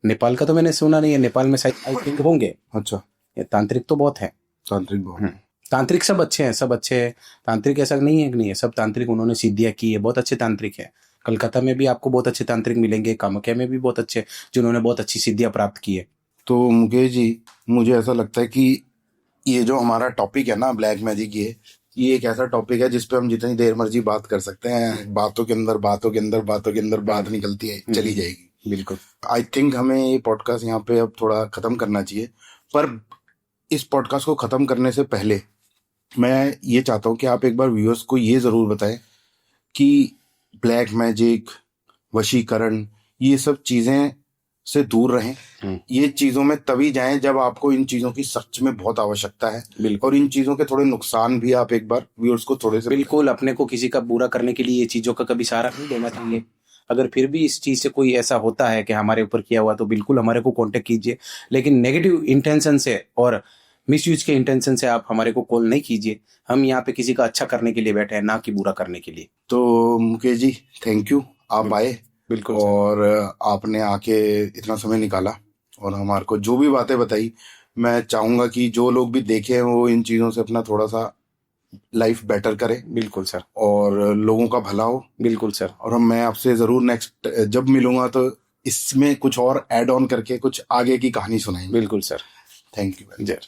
नेपाल का तो मैंने सुना नहीं है, नेपाल में शायद आई थिंक होंगे। अच्छा, ये तांत्रिक तो बहुत है। तांत्रिक बहुत है। तांत्रिक सब अच्छे हैं, सब अच्छे हैं। तांत्रिक ऐसा नहीं है कि नहीं है, सब तांत्रिक उन्होंने सिद्धियां की है, बहुत अच्छे तांत्रिक है। कलकत्ता में भी आपको बहुत अच्छे तांत्रिक मिलेंगे, कामाख्या में भी बहुत अच्छे जिन्होंने बहुत अच्छी सिद्धियां प्राप्त की है। तो मुकेश जी, मुझे ऐसा लगता है कि ये जो हमारा टॉपिक है ना ब्लैक मैजिक, ये एक ऐसा टॉपिक है जिस पे हम जितनी देर मर्जी बात कर सकते हैं। बातों के अंदर बातों के अंदर बातों के अंदर बात निकलती है, चली जाएगी। बिल्कुल। आई थिंक हमें ये पॉडकास्ट यहाँ पे अब थोड़ा खत्म करना चाहिए। पर इस पॉडकास्ट को खत्म करने से पहले मैं ये चाहता हूँ कि आप एक बार व्यूअर्स को ये जरूर बताएं कि ब्लैक मैजिक, वशीकरण, ये सब चीजें से दूर रहें। ये चीजों में तभी जाएं जब आपको इन चीजों की सच में बहुत आवश्यकता है। और इन चीजों के थोड़े नुकसान भी आप एक बार व्यूअर्स को थोड़े से बिल्कुल, अपने को किसी का बुरा करने के लिए ये चीजों का कभी सहारा नहीं देना चाहिए। अगर फिर भी इस चीज से कोई ऐसा होता है कि हमारे ऊपर किया हुआ, तो बिल्कुल हमारे को कांटेक्ट कीजिए, लेकिन नेगेटिव इंटेंशन से और मिसयूज के इंटेंशन से आप हमारे को कॉल नहीं कीजिए। हम यहाँ पे किसी का अच्छा करने के लिए बैठे हैं, ना कि बुरा करने के लिए। तो मुकेश जी, थैंक यू, आप आए। बिल्कुल। और आपने आके इतना समय निकाला और हमारे को जो भी बातें बताई, मैं चाहूंगा कि जो लोग भी देखें वो इन चीजों से अपना थोड़ा सा लाइफ बेटर करें। बिल्कुल सर। और लोगों का भला हो। बिल्कुल सर। और मैं आपसे जरूर नेक्स्ट जब मिलूंगा तो इसमें कुछ और ऐड ऑन करके कुछ आगे की कहानी सुनाएंगे। बिल्कुल सर। Thank you. जय।